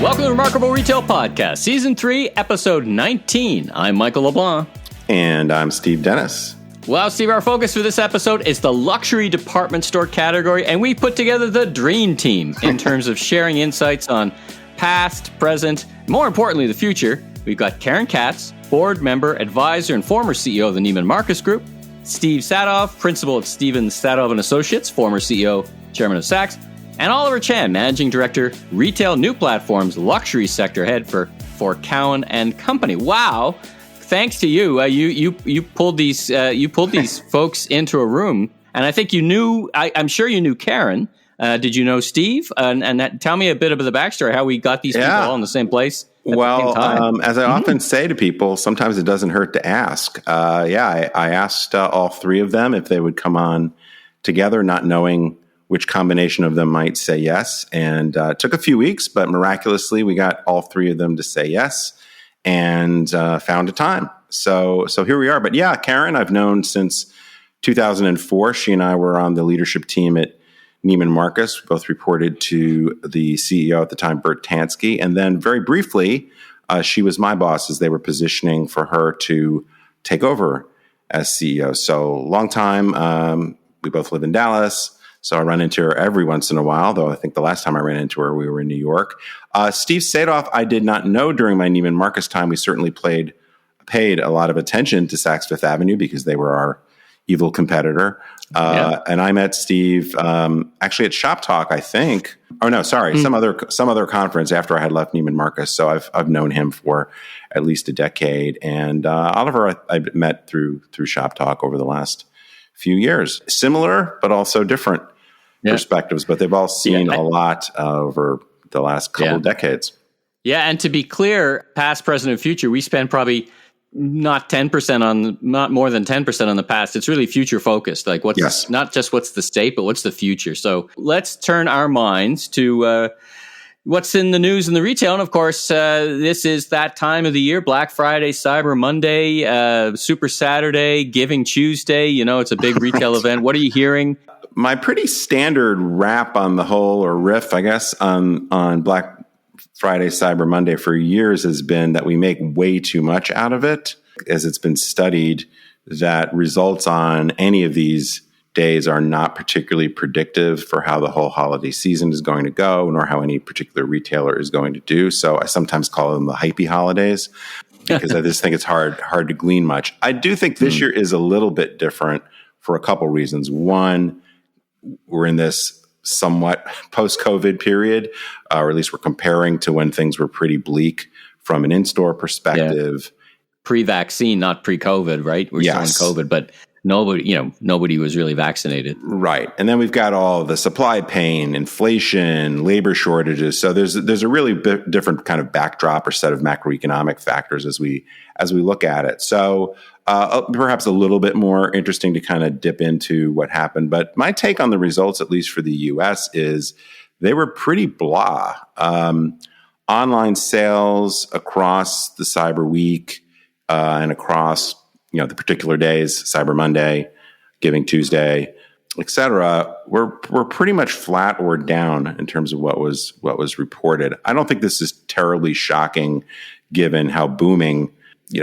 Welcome to Remarkable Retail Podcast, Season 3, Episode 19. I'm Michael LeBlanc. And I'm Steve Dennis. Well, Steve, our focus for this episode is the luxury department store category, and we put together the dream team in terms of sharing insights on past, present, more importantly, the future. We've got Karen Katz, board member, advisor, and former CEO of the Neiman Marcus Group, Steve Sadove, principal at Stevens Sadove and Associates, former CEO, chairman of Saks, and Oliver Chen, managing director, retail new platforms, luxury sector head for Cowen and Company. Wow! Thanks to you, you pulled these folks into a room, and I think you knew. I'm sure you knew Karen. Did you know Steve? And tell me a bit about the backstory, how we got these people all in the same place. Well, as I often say to people, sometimes it doesn't hurt to ask. I asked all three of them if they would come on together, not knowing which combination of them might say yes. And it took a few weeks, but miraculously, we got all three of them to say yes and found a time. So here we are. But yeah, Karen, I've known since 2004. She and I were on the leadership team at Neiman Marcus. We both reported to the CEO at the time, Bert Tansky. And then very briefly, she was my boss as they were positioning for her to take over as CEO. So long time. We both live in Dallas. So I run into her every once in a while, though I think the last time I ran into her, we were in New York. Steve Sadove, I did not know during my Neiman Marcus time. We certainly paid a lot of attention to Saks Fifth Avenue because they were our evil competitor. And I met Steve actually at Shop Talk, I think. Oh no, sorry, some other conference after I had left Neiman Marcus. So I've known him for at least a decade. And Oliver, I met through Shop Talk over the last few years. Similar, but also different perspectives. But they've all seen a lot over the last couple of decades. Yeah, and to be clear, past, present, and future, we spend probably not more than 10% on the past. It's really future focused. Like not just what's the state, but what's the future. So let's turn our minds to what's in the news in the retail. And of course, this is that time of the year, Black Friday, Cyber Monday, Super Saturday, Giving Tuesday. You know, it's a big retail event. What are you hearing? My pretty standard wrap on the whole, or riff, I guess, on Black Friday, Cyber Monday for years has been that we make way too much out of it. As it's been studied, that results on any of these days are not particularly predictive for how the whole holiday season is going to go, nor how any particular retailer is going to do. So I sometimes call them the hypey holidays because I just think it's hard to glean much. I do think this year is a little bit different for a couple reasons. One, we're in this somewhat post-COVID period, or at least we're comparing to when things were pretty bleak from an in-store perspective. Yeah. Pre-vaccine, not pre-COVID, right? We're still in COVID, but nobody was really vaccinated. Right. And then we've got all the supply pain, inflation, labor shortages. So there's a really different kind of backdrop or set of macroeconomic factors as we look at it. So perhaps a little bit more interesting to kind of dip into what happened. But my take on the results, at least for the U.S., is they were pretty blah. Online sales across the Cyber Week and across the particular days, Cyber Monday, Giving Tuesday, et cetera, we're pretty much flat or down in terms of what was reported. I don't think this is terribly shocking given how booming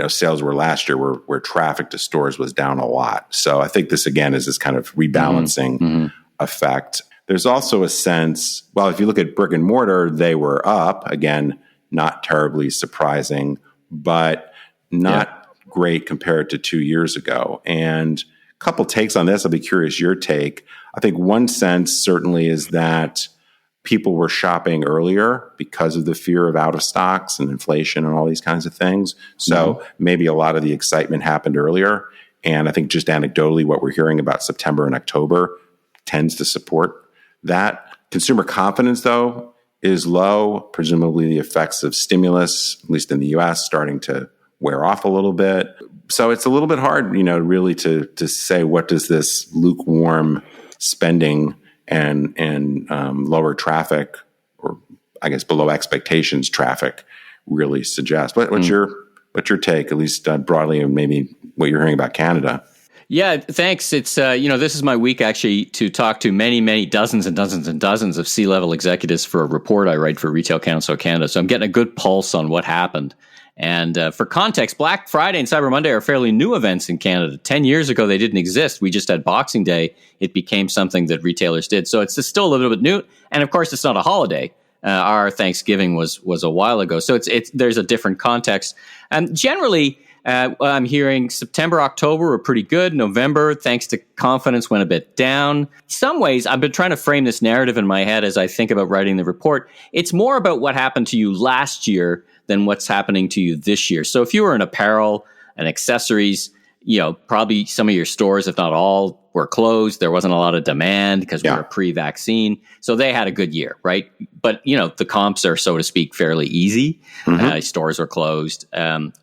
sales were last year, where traffic to stores was down a lot. So I think this, again, is this kind of rebalancing effect. There's also a sense, well, if you look at brick and mortar, they were up. Again, not terribly surprising, but not great compared to 2 years ago. And a couple takes on this. I'll be curious your take. I think one sense certainly is that people were shopping earlier because of the fear of out of stocks and inflation and all these kinds of things. So maybe a lot of the excitement happened earlier. And I think just anecdotally, what we're hearing about September and October tends to support that. Consumer confidence, though, is low. Presumably the effects of stimulus, at least in the U.S., starting to wear off a little bit. So it's a little bit hard, really to say what does this lukewarm spending and lower traffic, or I guess below expectations traffic, really suggest. What's your take, at least broadly, and maybe what you're hearing about Canada? Yeah, thanks. It's, this is my week actually to talk to many dozens and dozens and dozens of C-level executives for a report I write for Retail Council of Canada. So I'm getting a good pulse on what happened. And for context, Black Friday and Cyber Monday are fairly new events in Canada. 10 years ago, they didn't exist. We just had Boxing Day. It became something that retailers did. So it's still a little bit new. And of course, it's not a holiday. Our Thanksgiving was a while ago. So there's a different context. And generally, I'm hearing September, October were pretty good. November, thanks to confidence, went a bit down. In some ways, I've been trying to frame this narrative in my head as I think about writing the report. It's more about what happened to you last year than what's happening to you this year. So if you were in apparel and accessories, probably some of your stores, if not all, were closed. There wasn't a lot of demand because we were pre-vaccine. So they had a good year, right? But, the comps are, so to speak, fairly easy. Stores were closed.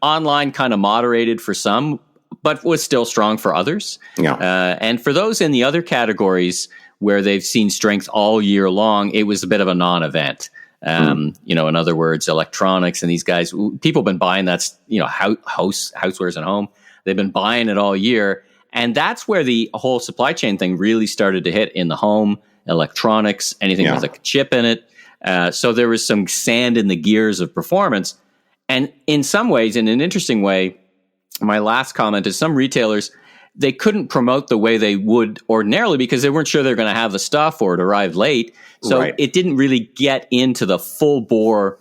Online kind of moderated for some, but was still strong for others. And for those in the other categories where they've seen strength all year long, it was a bit of a non-event. In other words, electronics and these guys, people have been buying housewares at home. They've been buying it all year. And that's where the whole supply chain thing really started to hit in the home, electronics, anything with a chip in it. So there was some sand in the gears of performance. And in some ways, in an interesting way, my last comment is some retailers, they couldn't promote the way they would ordinarily because they weren't sure they're going to have the stuff or it arrived late. So it didn't really get into the full bore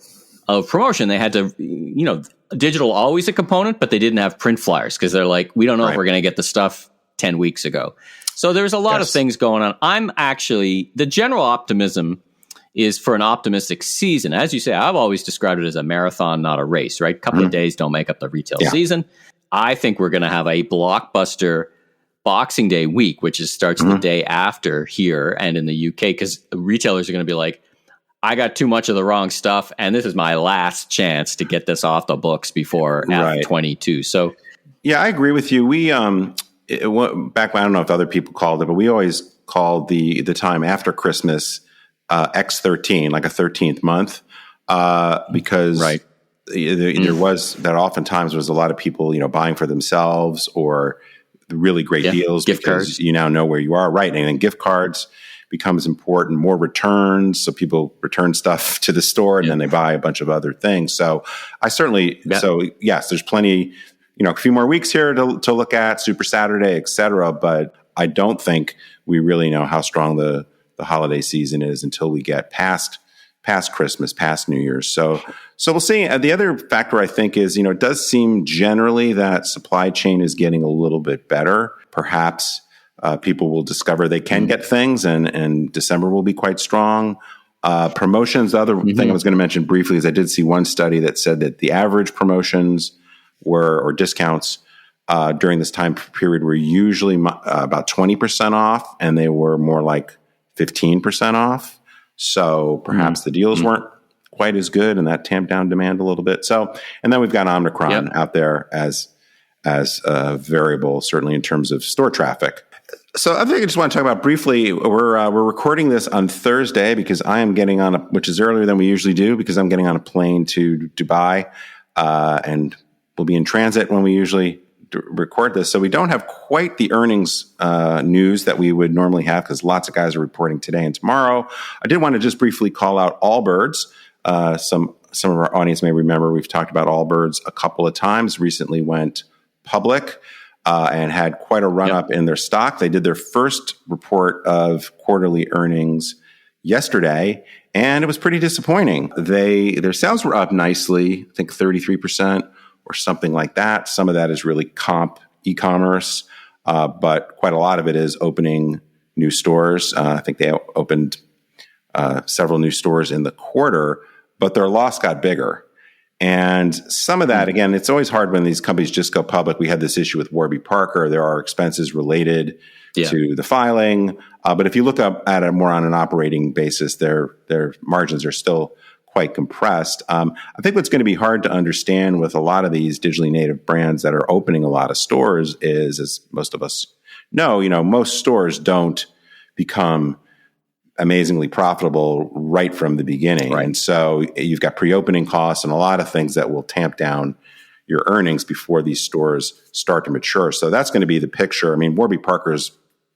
of promotion. They had to, digital always a component, but they didn't have print flyers because they're like, we don't know if we're going to get the stuff 10 weeks ago. So there's a lot of things going on. The general optimism is for an optimistic season. As you say, I've always described it as a marathon, not a race, right? A couple of days don't make up the retail season. I think we're going to have a blockbuster Boxing Day week, which starts the day after here and in the UK, because retailers are going to be like, I got too much of the wrong stuff, and this is my last chance to get this off the books before F22. So, I agree with you. We back when, I don't know if other people called it, but we always called the time after Christmas X13, like a 13th month, because there was that oftentimes was a lot of people buying for themselves or really great deals, gift cards. You now know where you are, right? And then gift cards becomes important, more returns. So people return stuff to the store and then they buy a bunch of other things. So I certainly, so yes, there's plenty, a few more weeks here to look at, Super Saturday, et cetera. But I don't think we really know how strong the holiday season is until we get past Christmas, past New Year's. So we'll see. The other factor I think is, it does seem generally that supply chain is getting a little bit better. Perhaps people will discover they can get things, and December will be quite strong. Promotions, the other thing I was going to mention briefly is I did see one study that said that the average promotions or discounts during this time period were usually about 20% off, and they were more like 15% off. So perhaps the deals weren't quite as good, and that tamped down demand a little bit. So, and then we've got Omicron out there as a variable, certainly in terms of store traffic. So I think I just want to talk about briefly, we're recording this on Thursday because I am getting on which is earlier than we usually do, because I'm getting on a plane to Dubai, and we'll be in transit when we usually record this. So we don't have quite the earnings news that we would normally have, because lots of guys are reporting today and tomorrow. I did want to just briefly call out Allbirds. Some of our audience may remember we've talked about Allbirds a couple of times. Recently went public and had quite a run-up in their stock. They did their first report of quarterly earnings yesterday, and it was pretty disappointing. Their sales were up nicely, I think 33% or something like that. Some of that is really comp e-commerce, but quite a lot of it is opening new stores. I think they opened several new stores in the quarter, but their loss got bigger. And some of that, again, it's always hard when these companies just go public. We had this issue with Warby Parker. There are expenses related to the filing. But if you look up at it more on an operating basis, their margins are still quite compressed. I think what's going to be hard to understand with a lot of these digitally native brands that are opening a lot of stores is, as most of us know, most stores don't become amazingly profitable right from the beginning. Right. And so you've got pre-opening costs and a lot of things that will tamp down your earnings before these stores start to mature. So that's going to be the picture. I mean, Warby Parker's,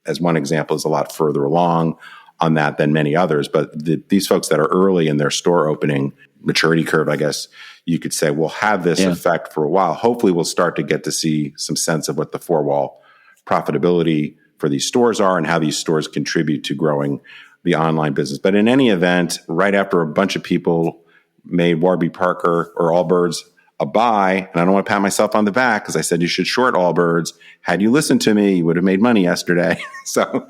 as one example, is a lot further along on that than many others. But these folks that are early in their store opening maturity curve, I guess you could say, will have this effect for a while. Hopefully we'll start to get to see some sense of what the four-wall profitability for these stores are and how these stores contribute to growing the online business. But in any event, right after a bunch of people made Warby Parker or Allbirds a buy, and I don't want to pat myself on the back because I said you should short Allbirds. Had you listened to me, you would have made money yesterday. So,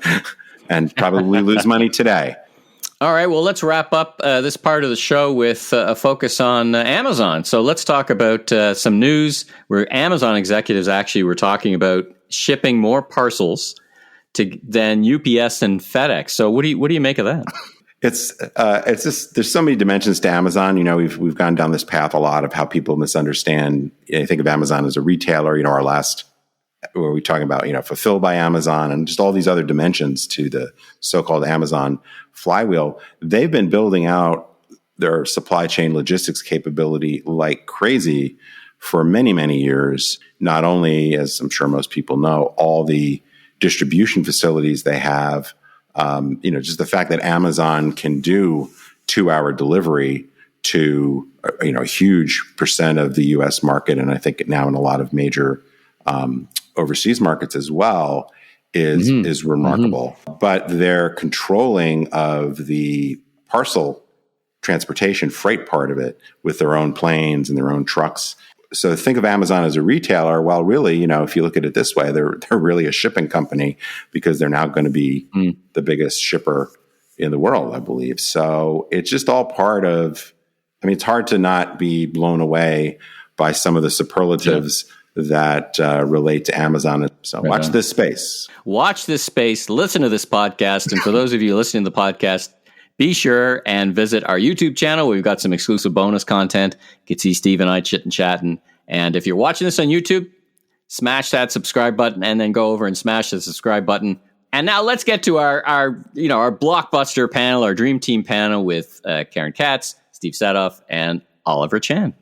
and probably lose money today. All right, well, let's wrap up this part of the show with a focus on Amazon. So let's talk about some news where Amazon executives actually were talking about shipping more parcels than UPS and FedEx. So what do you make of that? It's just, there's so many dimensions to Amazon. You know, we've gone down this path a lot of how people misunderstand. I think of Amazon as a retailer. You know, our last, where we talking about, you know, fulfilled by Amazon and just all these other dimensions to the so-called Amazon flywheel. They've been building out their supply chain logistics capability like crazy for many, many years. Not only, as I'm sure most people know, all the distribution facilities they have, you know, just the fact that Amazon can do 2-hour delivery to, you know, a huge percent of the U.S. market, and I think now in a lot of major overseas markets as well, is remarkable. But their controlling of the parcel transportation freight part of it with their own planes and their own trucks. So think of Amazon as a retailer. Well, really, you know, if you look at it this way, they're really a shipping company because they're now going to be the biggest shipper in the world, I believe. So it's just all part of, I mean, it's hard to not be blown away by some of the superlatives that relate to Amazon. So watch this space. Watch this space. Listen to this podcast. And for those of you listening to the podcast, be sure and visit our YouTube channel. We've got some exclusive bonus content. You can see Steve and I chatting. And if you're watching this on YouTube, smash that subscribe button and then go over and smash the subscribe button. And now let's get to our blockbuster panel, our dream team panel with Karen Katz, Steve Sadove, and Oliver Chen.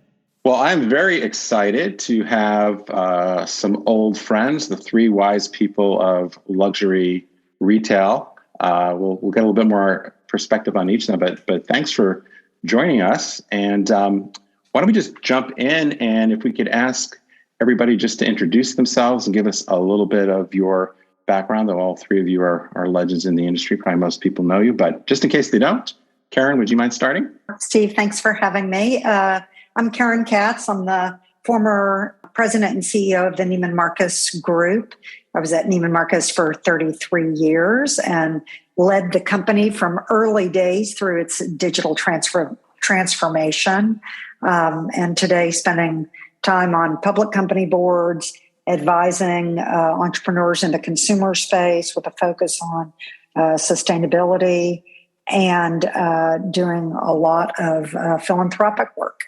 Well, I'm very excited to have some old friends, the three wise people of luxury retail. We'll get a little bit more perspective on each of them, but thanks for joining us. And why don't we just jump in, and if we could ask everybody just to introduce themselves and give us a little bit of your background, though all three of you are legends in the industry. Probably most people know you, but just in case they don't, Karen, would you mind starting? Steve, thanks for having me. I'm Karen Katz. I'm the former president and CEO of the Neiman Marcus Group. I was at Neiman Marcus for 33 years and led the company from early days through its digital transformation. And today spending time on public company boards, advising entrepreneurs in the consumer space with a focus on sustainability and doing a lot of philanthropic work.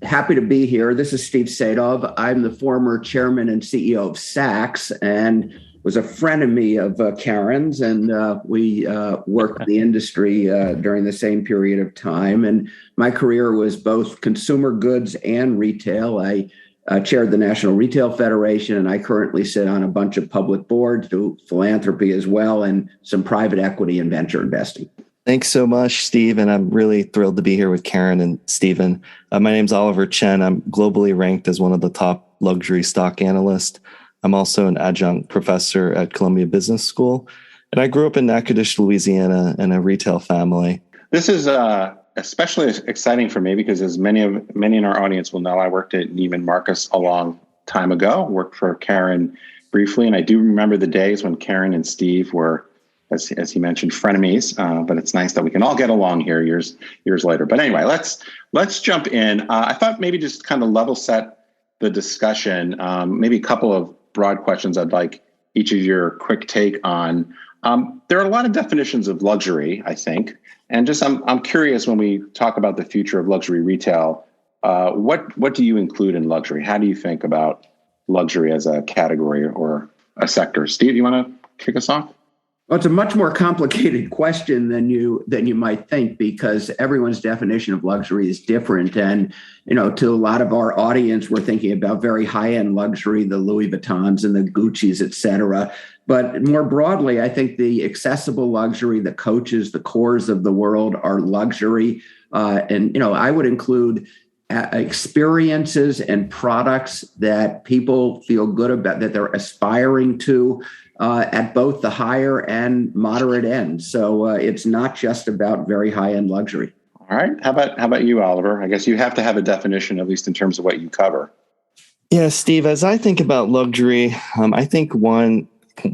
Happy to be here. This is Steve Sadove. I'm the former chairman and CEO of Saks and was a frenemy of Karen's, and we worked in the industry during the same period of time. And my career was both consumer goods and retail. I chaired the National Retail Federation, and I currently sit on a bunch of public boards, do philanthropy as well, and some private equity and venture investing. Thanks so much, Steve, and I'm really thrilled to be here with Karen and Stephen. My name's Oliver Chen. I'm globally ranked as one of the top luxury stock analysts. I'm also an adjunct professor at Columbia Business School, and I grew up in Natchitoches, Louisiana, in a retail family. This is especially exciting for me because, as many in our audience will know, I worked at Neiman Marcus a long time ago. Worked for Karen briefly, and I do remember the days when Karen and Steve were, as he mentioned, frenemies. But it's nice that we can all get along here years later. But anyway, let's jump in. I thought maybe just kind of level set the discussion. Maybe a couple of broad questions I'd like each of your quick take on. There are a lot of definitions of luxury, I think, and just I'm curious, when we talk about the future of luxury retail, what do you include in luxury? How do you think about luxury as a category or a sector? Steve, you want to kick us off? Well, it's a much more complicated question than you might think, because everyone's definition of luxury is different. And, to a lot of our audience, we're thinking about very high-end luxury, the Louis Vuittons and the Guccis, et cetera. But more broadly, I think the accessible luxury, the Coaches, the Kors of the world are luxury. And I would include experiences and products that people feel good about, that they're aspiring to, at both the higher and moderate end. So it's not just about very high-end luxury. All right. How about you, Oliver? I guess you have to have a definition, at least in terms of what you cover. Yeah, Steve, as I think about luxury, I think one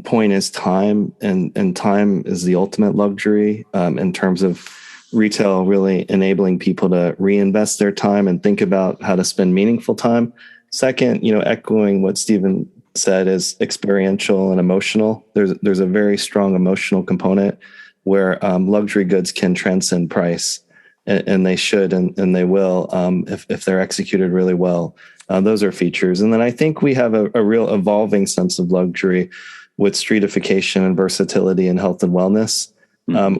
point is time, and time is the ultimate luxury in terms of retail really enabling people to reinvest their time and think about how to spend meaningful time. Second, echoing what Stephen said, is experiential and emotional. There's a very strong emotional component where luxury goods can transcend price, and they should, and they will if they're executed really well. Those are features. And then I think we have a real evolving sense of luxury with streetification and versatility and health and wellness,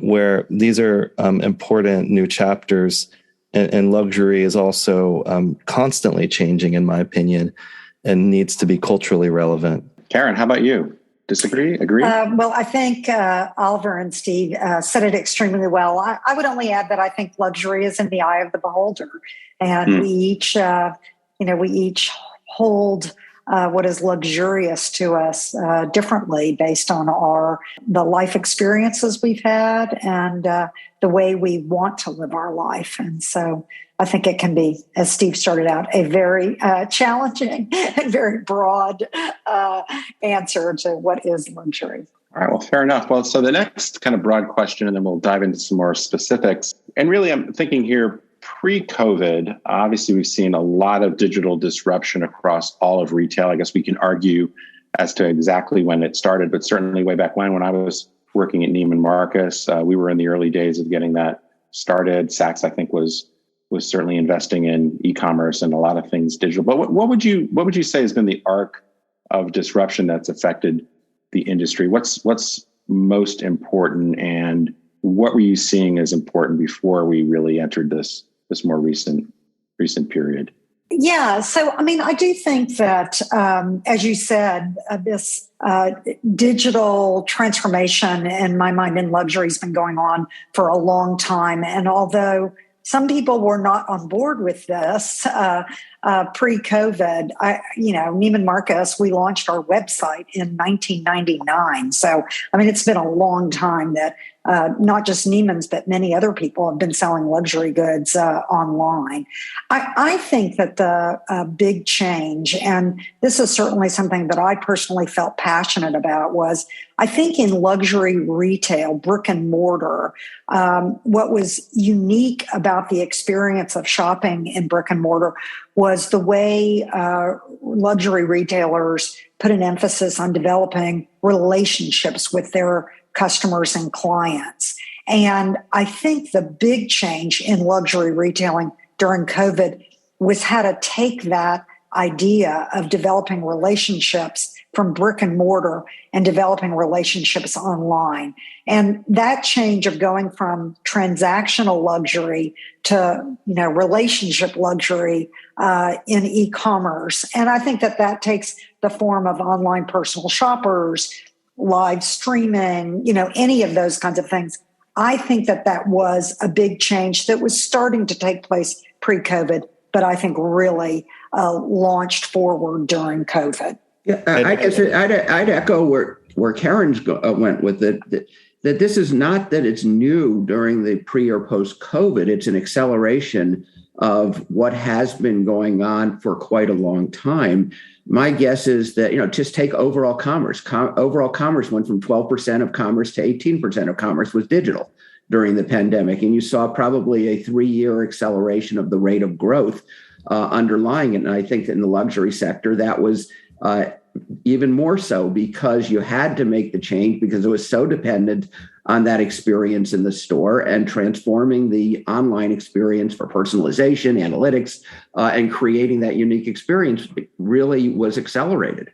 where these are important new chapters. And luxury is also constantly changing, in my opinion, and needs to be culturally relevant. Karen, how about you? Disagree? Agree? Well, I think Oliver and Steve said it extremely well. I would only add that I think luxury is in the eye of the beholder, and we each hold what is luxurious to us differently based on the life experiences we've had and the way we want to live our life. And so I think it can be, as Steve started out, a very challenging and very broad answer to what is luxury. All right, well, fair enough. Well, so the next kind of broad question, and then we'll dive into some more specifics. And really, I'm thinking here, pre-COVID, obviously, we've seen a lot of digital disruption across all of retail. I guess we can argue as to exactly when it started, but certainly way back when I was working at Neiman Marcus, we were in the early days of getting that started. Saks, I think, was certainly investing in e-commerce and a lot of things digital. But what would you say has been the arc of disruption that's affected the industry? What's most important, and what were you seeing as important before we really entered this more recent period? Yeah. So, I do think that, as you said, this digital transformation, in my mind, in luxury has been going on for a long time. And although some people were not on board with this pre-COVID, Neiman Marcus, we launched our website in 1999. So, it's been a long time that not just Neiman's, but many other people have been selling luxury goods online. I think that the big change, and this is certainly something that I personally felt passionate about, was I think in luxury retail, brick and mortar, what was unique about the experience of shopping in brick and mortar was the way luxury retailers put an emphasis on developing relationships with their customers and clients. And I think the big change in luxury retailing during COVID was how to take that idea of developing relationships from brick and mortar and developing relationships online. And that change of going from transactional luxury to, relationship luxury in e-commerce. And I think that takes the form of online personal shoppers, live streaming, any of those kinds of things. I think that was a big change that was starting to take place pre-COVID, but I think really launched forward during COVID. Yeah, I'd echo where Karen's went with it, that this is not that it's new during the pre or post-COVID. It's an acceleration of what has been going on for quite a long time. My guess is that, just take overall commerce. Overall commerce went from 12% of commerce to 18% of commerce was digital during the pandemic. And you saw probably a 3-year acceleration of the rate of growth underlying it. And I think that in the luxury sector, that was even more so, because you had to make the change because it was so dependent on that experience in the store, and transforming the online experience for personalization, analytics, and creating that unique experience really was accelerated.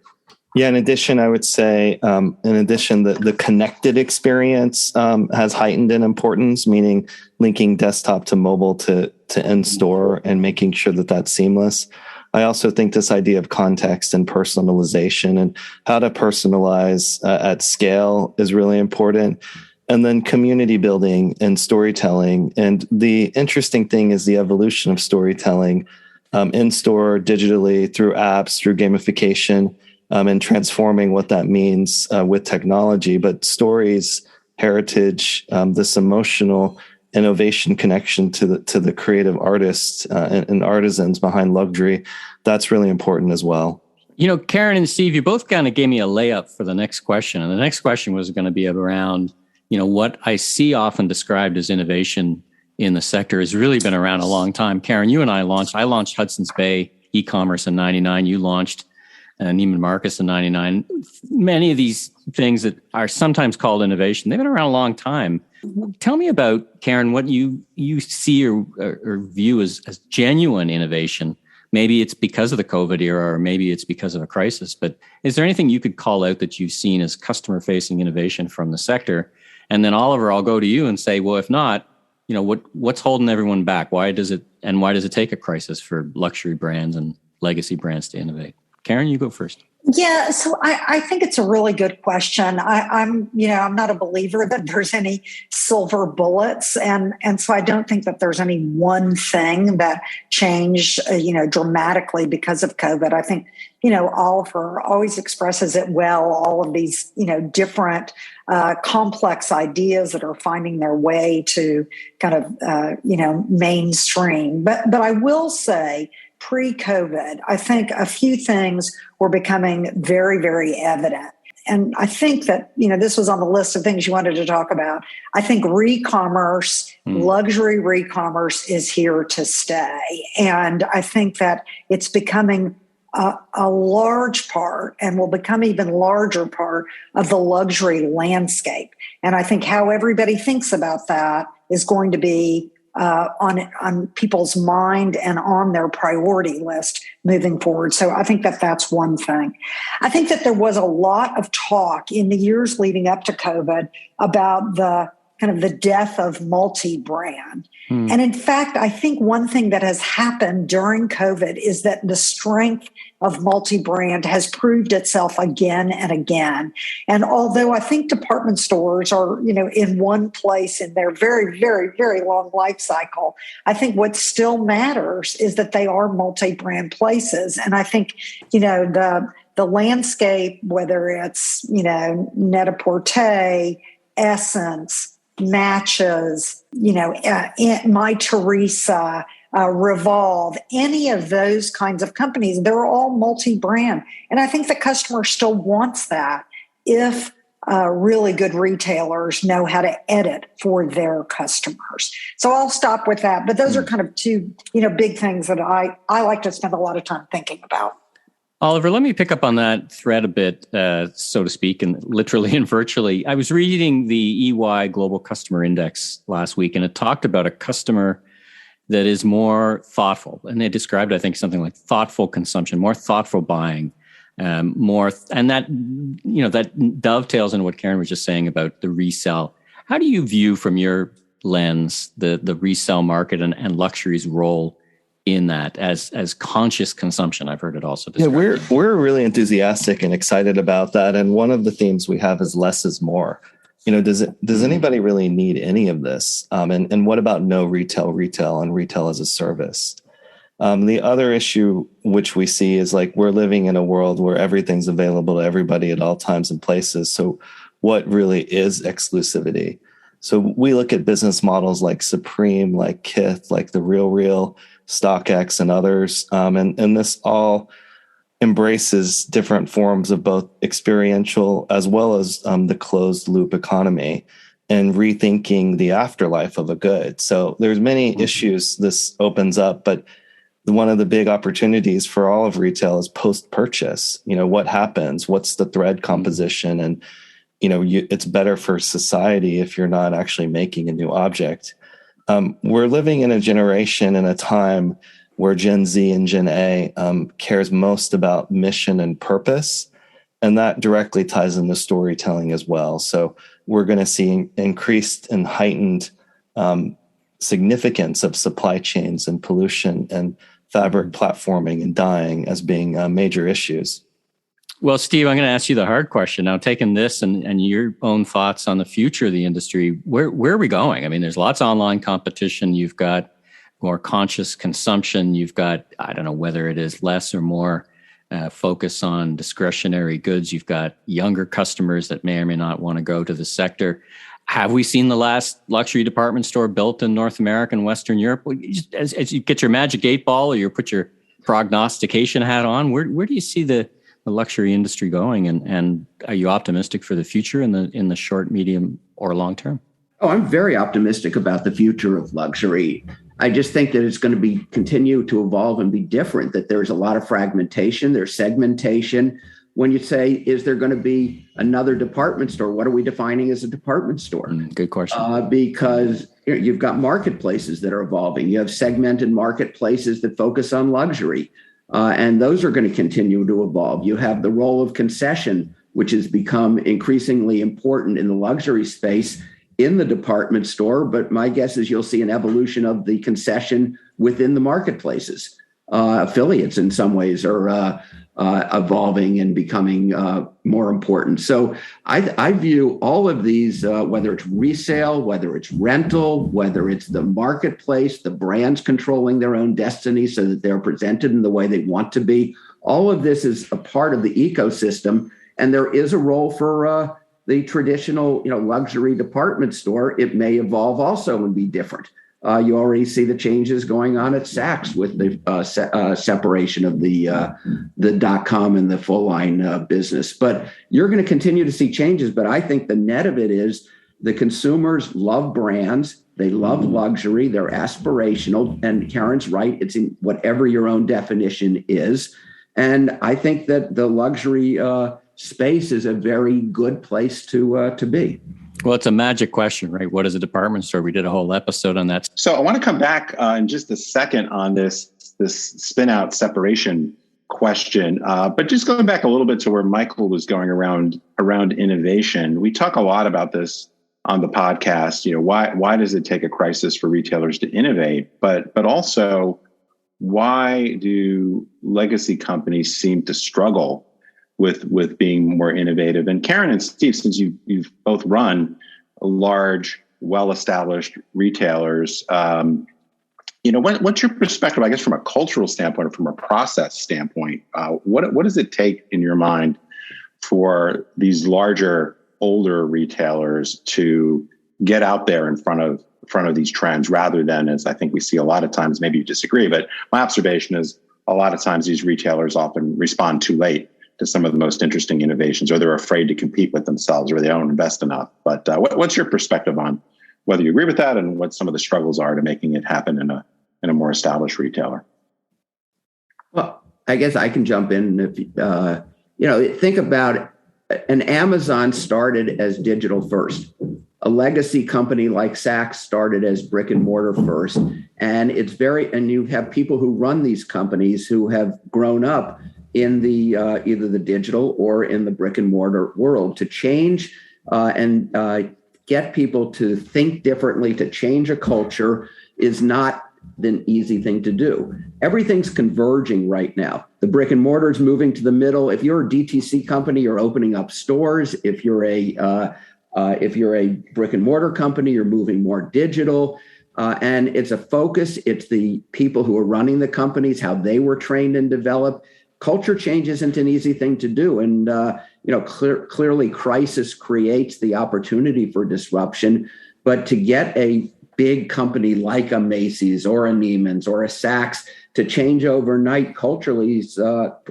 Yeah, in addition, I would say, the connected experience has heightened in importance, meaning linking desktop to mobile to in-store and making sure that that's seamless. I also think this idea of context and personalization and how to personalize at scale is really important. And then community building and storytelling. And the interesting thing is the evolution of storytelling in-store, digitally, through apps, through gamification, and transforming what that means with technology. But stories, heritage, this emotional innovation connection to the creative artists and artisans behind luxury, that's really important as well. You know, Karen and Steve, you both kind of gave me a layup for the next question. And the next question was going to be around, you know, what I see often described as innovation in the sector has really been around a long time. Karen, you and I launched Hudson's Bay e-commerce in 99. You launched Neiman Marcus in 99. Many of these things that are sometimes called innovation, they've been around a long time. Tell me about, Karen, what you see or view as genuine innovation. Maybe it's because of the COVID era, or maybe it's because of a crisis. But is there anything you could call out that you've seen as customer-facing innovation from the sector? And then, Oliver, I'll go to you and say, well, if not, you know, what's holding everyone back? Why does it take a crisis for luxury brands and legacy brands to innovate? Karen, you go first. Yeah, so I think it's a really good question. I'm not a believer that there's any silver bullets, and so I don't think that there's any one thing that changed, dramatically because of COVID. I think, Oliver always expresses it well. All of these, different complex ideas that are finding their way to kind of, mainstream. But I will say, pre-COVID, I think a few things were becoming very, very evident. And I think that, this was on the list of things you wanted to talk about. I think re-commerce, luxury re-commerce is here to stay. And I think that it's becoming a large part and will become even larger part of the luxury landscape. And I think how everybody thinks about that is going to be on people's mind and on their priority list moving forward. So I think that that's one thing. I think that there was a lot of talk in the years leading up to COVID about the kind of the death of multi-brand. And in fact, I think one thing that has happened during COVID is that the strength of multi-brand has proved itself again and again. And although I think department stores are, in one place in their very, very, very long life cycle, I think what still matters is that they are multi-brand places. And I think, the landscape, whether it's, Net-a-Porter, Essence, Matches, MyTheresa, Revolve, any of those kinds of companies, they're all multi-brand. And I think the customer still wants that if really good retailers know how to edit for their customers. So I'll stop with that. But those are kind of two, big things that I like to spend a lot of time thinking about. Oliver, let me pick up on that thread a bit, so to speak, and literally and virtually. I was reading the EY Global Customer Index last week, and it talked about a customer that is more thoughtful. And they described, I think, something like thoughtful consumption, more thoughtful buying, and that, that dovetails into what Karen was just saying about the resell. How do you view, from your lens, the resell market and luxury's role in that as conscious consumption? I've heard it also described. Yeah, we're really enthusiastic and excited about that. And one of the themes we have is less is more. Does anybody really need any of this? And what about no retail and retail as a service? The other issue which we see is we're living in a world where everything's available to everybody at all times and places. So what really is exclusivity? So we look at business models like Supreme, like Kith, like the RealReal, StockX, and others. And this all embraces different forms of both experiential as well as the closed loop economy and rethinking the afterlife of a good. So there's many issues this opens up, but one of the big opportunities for all of retail is post-purchase. What happens? What's the thread composition? And, it's better for society if you're not actually making a new object. We're living in a generation and a time where Gen Z and Gen A cares most about mission and purpose And that directly ties into storytelling as well. So we're going to see increased and heightened significance of supply chains and pollution and fabric platforming and dyeing as being major issues. Well, Steve, I'm going to ask you the hard question now. Taking this and your own thoughts on the future of the industry, where are we going? I mean, there's lots of online competition. You've got more conscious consumption. You've got, I don't know whether it is less or more focus on discretionary goods. You've got younger customers that may or may not want to go to the sector. Have we seen the last luxury department store built in North America and Western Europe? As you get your magic 8 ball or you put your prognostication hat on, where do you see the luxury industry going? And are you optimistic for the future in the short, medium, or long term? Oh, I'm very optimistic about the future of luxury. I just think that it's going to continue to evolve and be different, that there's a lot of fragmentation, there's segmentation. When you say, is there going to be another department store? What are we defining as a department store? Good question. Because you've got marketplaces that are evolving. You have segmented marketplaces that focus on luxury, and those are going to continue to evolve. You have the role of concession, which has become increasingly important in the luxury space in the department store. But my guess is you'll see an evolution of the concession within the marketplaces. Affiliates in some ways are evolving and becoming more important. So I view all of these, whether it's resale, whether it's rental, whether it's the marketplace, the brands controlling their own destiny so that they're presented in the way they want to be. All of this is a part of the ecosystem. And there is a role for the traditional, luxury department store. It may evolve also and be different. You already see the changes going on at Saks with the separation of the .com and the full line business. But you're going to continue to see changes. But I think the net of it is the consumers love brands. They love luxury. They're aspirational. And Karen's right. It's in whatever your own definition is. And I think that the luxury space is a very good place to be. Well, it's a magic question, right? What is a department store? We did a whole episode on that. So I want to come back in just a second on this spin out separation question. But just going back a little bit to where Michael was going around innovation. We talk a lot about this on the podcast. Why does it take a crisis for retailers to innovate? But also, why do legacy companies seem to struggle with being more innovative? And Karen and Steve, since you've both run large, well-established retailers, what's your perspective, I guess, from a cultural standpoint or from a process standpoint? What does it take in your mind for these larger, older retailers to get out there in front of these trends rather than, as I think we see a lot of times, maybe you disagree, but my observation is a lot of times these retailers often respond too late to some of the most interesting innovations, or they're afraid to compete with themselves, or they don't invest enough. But what's your perspective on whether you agree with that and what some of the struggles are to making it happen in a more established retailer? Well, I guess I can jump in. If think about it, an Amazon started as digital first. A legacy company like Saks started as brick and mortar first, and and you have people who run these companies who have grown up in the either the digital or in the brick and mortar world. To change and get people to think differently, to change a culture is not an easy thing to do. Everything's converging right now. The brick and mortar is moving to the middle. If you're a DTC company, you're opening up stores. If you're a brick and mortar company, you're moving more digital. And it's a focus. It's the people who are running the companies, how they were trained and developed. Culture change isn't an easy thing to do. And, clearly crisis creates the opportunity for disruption. But to get a big company like a Macy's or a Neiman's or a Saks to change overnight culturally is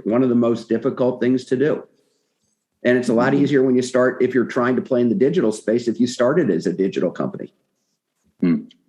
one of the most difficult things to do. And it's a lot easier when you start, if you're trying to play in the digital space, if you started as a digital company.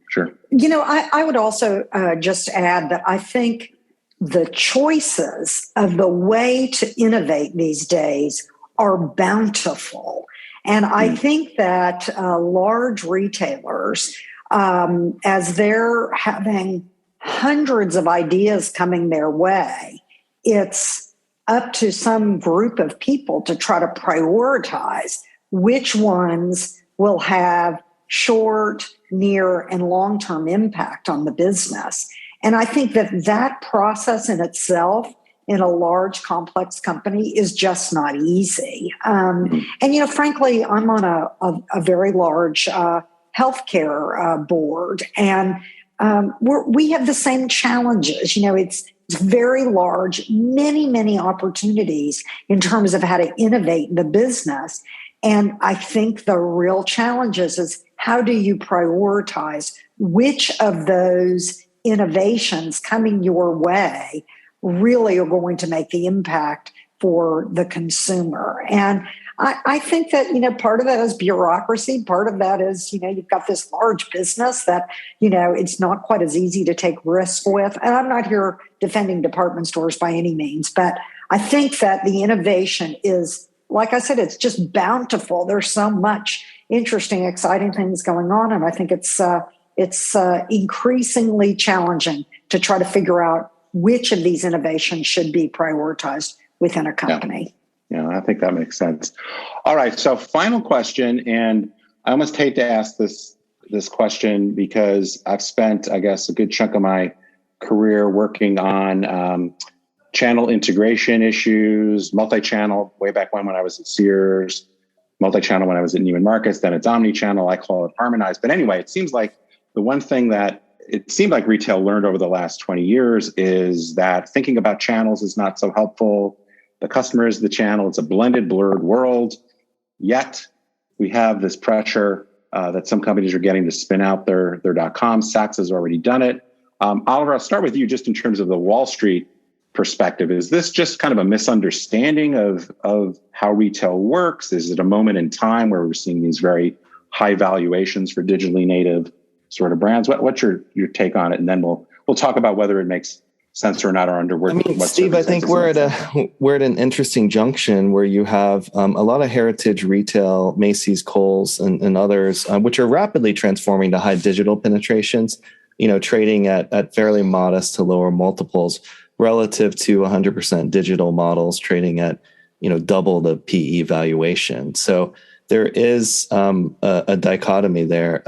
Sure. I would also just add that I think the choices of the way to innovate these days are bountiful. And I think that large retailers, as they're having hundreds of ideas coming their way, it's up to some group of people to try to prioritize which ones will have short, near, and long-term impact on the business. And I think that process in itself in a large, complex company is just not easy. And, frankly, I'm on a very large healthcare board, and we have the same challenges. It's very large, many opportunities in terms of how to innovate the business. And I think the real challenge is how do you prioritize which of those innovations coming your way really are going to make the impact for the consumer. And I think that, part of that is bureaucracy. Part of that is, you've got this large business that, it's not quite as easy to take risk with. And I'm not here defending department stores by any means, but I think that the innovation is, like I said, it's just bountiful. There's so much interesting, exciting things going on. And I think it's increasingly challenging to try to figure out which of these innovations should be prioritized within a company. Yeah, I think that makes sense. All right. So final question, and I almost hate to ask this question because I've spent, I guess, a good chunk of my career working on channel integration issues, multi-channel way back when I was at Sears, multi-channel when I was at Neiman Marcus, then it's omni-channel. I call it harmonized. But anyway, it seems like the one thing that it seemed like retail learned over the last 20 years is that thinking about channels is not so helpful. The customer is the channel. It's a blended, blurred world. Yet we have this pressure that some companies are getting to spin out their .com. Saks has already done it. Oliver, I'll start with you just in terms of the Wall Street perspective. Is this just kind of a misunderstanding of how retail works? Is it a moment in time where we're seeing these very high valuations for digitally native sort of brands? What's your take on it? And then we'll talk about whether it makes sense or not, or under what. Steve, I think we're at an interesting junction where you have a lot of heritage retail, Macy's, Kohl's, and others, which are rapidly transforming to high digital penetrations. Trading at fairly modest to lower multiples relative to 100% digital models trading at double the PE valuation. So there is a dichotomy there.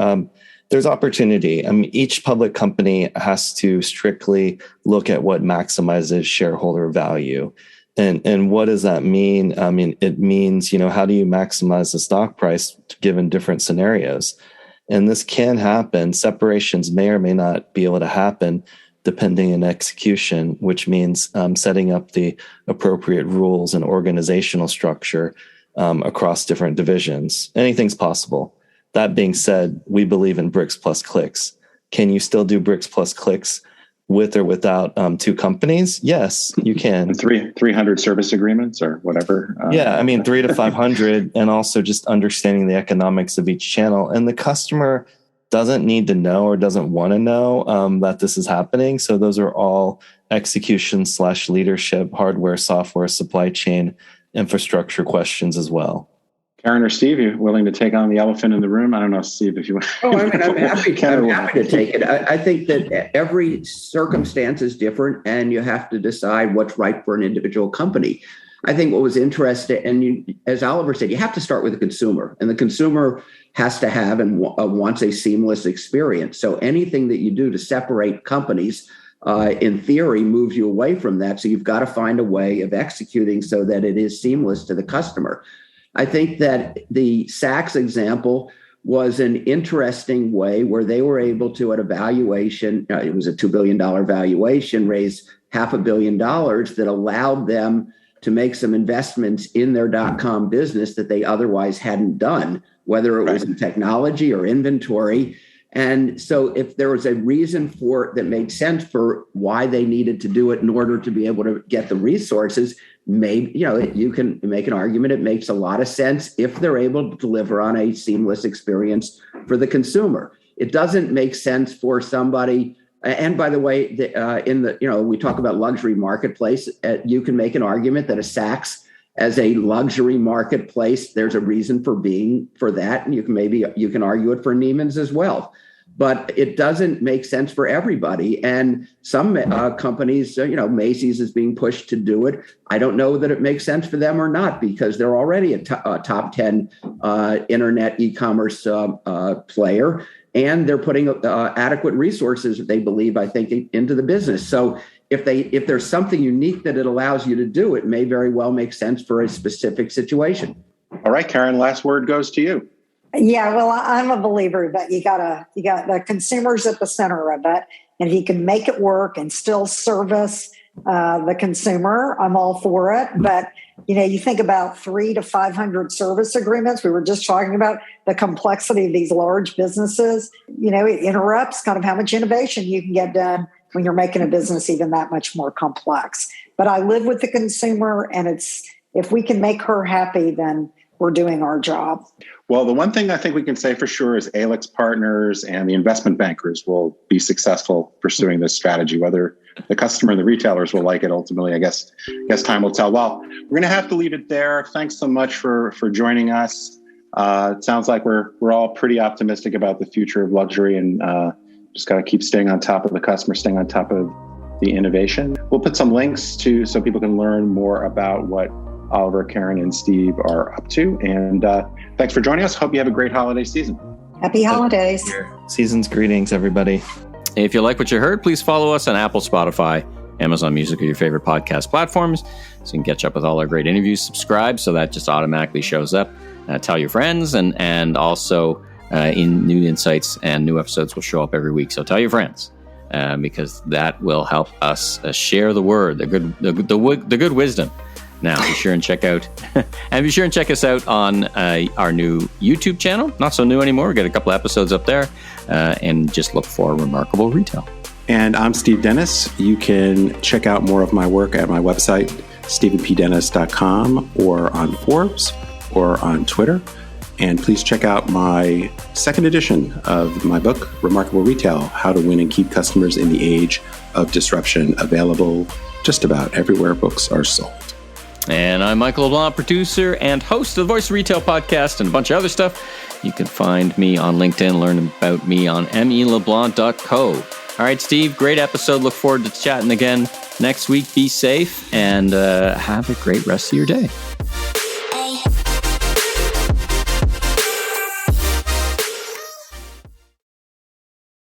There's opportunity. Each public company has to strictly look at what maximizes shareholder value. And what does that mean? It means, how do you maximize the stock price given different scenarios? And this can happen. Separations may or may not be able to happen depending on execution, which means setting up the appropriate rules and organizational structure across different divisions. Anything's possible. That being said, we believe in bricks plus clicks. Can you still do bricks plus clicks with or without two companies? Yes, you can. 300 service agreements or whatever. 300 to 500, and also just understanding the economics of each channel. And the customer doesn't need to know or doesn't want to know that this is happening. So those are all execution/leadership, hardware, software, supply chain, infrastructure questions as well. Karen or Steve, you willing to take on the elephant in the room? I don't know, Steve, if you want. I'm happy to take it. I think that every circumstance is different, and you have to decide what's right for an individual company. I think what was interesting, and as Oliver said, you have to start with the consumer, and the consumer has to have and wants a seamless experience. So anything that you do to separate companies, in theory, moves you away from that. So you've got to find a way of executing so that it is seamless to the customer. I think that the Saks example was an interesting way where they were able to, at a valuation, it was a $2 billion valuation, raise $500 million that allowed them to make some investments in their .com business that they otherwise hadn't done, whether it was in technology or inventory. And so if there was a reason for that made sense for why they needed to do it in order to be able to get the resources, maybe, you can make an argument. It makes a lot of sense if they're able to deliver on a seamless experience for the consumer. It doesn't make sense for somebody. And by the way, we talk about luxury marketplace. You can make an argument that a Saks as a luxury marketplace, there's a reason for that. And you can argue it for Neiman's as well. but it doesn't make sense for everybody. And some companies, Macy's is being pushed to do it. I don't know that it makes sense for them or not, because they're already a top 10 internet e-commerce player, and they're putting adequate resources, they believe, I think, into the business. So if there's something unique that it allows you to do, it may very well make sense for a specific situation. All right, Karen, last word goes to you. Yeah, well, I'm a believer that you got the consumers at the center of it. And if you can make it work and still service the consumer, I'm all for it. But, you think about 300 to 500 service agreements. We were just talking about the complexity of these large businesses. It interrupts kind of how much innovation you can get done when you're making a business even that much more complex. But I live with the consumer, and if we can make her happy, then we're doing our job. Well, the one thing I think we can say for sure is ALEX partners and the investment bankers will be successful pursuing this strategy. Whether the customer and the retailers will like it ultimately, I guess time will tell. Well, we're going to have to leave it there. Thanks so much for joining us. It sounds like we're all pretty optimistic about the future of luxury, and just got to keep staying on top of the customer, staying on top of the innovation. We'll put some links so people can learn more about what Oliver, Karen, and Steve are up to. And thanks for joining us. Hope you have a great holiday season. Happy holidays. Season's greetings, everybody. If you like what you heard, please follow us on Apple, Spotify, Amazon Music, or your favorite podcast platforms, so you can catch up with all our great interviews. Subscribe so that just automatically shows up. Tell your friends, and also in new insights and new episodes will show up every week. So tell your friends, because that will help us share the word, the good wisdom. Now, be sure and check us out on our new YouTube channel. Not so new anymore. We got a couple episodes up there, and just look for Remarkable Retail. And I'm Steve Dennis. You can check out more of my work at my website, stephenpdennis.com, or on Forbes, or on Twitter. And please check out my second edition of my book, Remarkable Retail: How to Win and Keep Customers in the Age of Disruption, available just about everywhere books are sold. And I'm Michael LeBlanc, producer and host of the Voice of Retail podcast and a bunch of other stuff. You can find me on LinkedIn, learn about me on meleblanc.co. All right, Steve, great episode. Look forward to chatting again next week. Be safe and have a great rest of your day.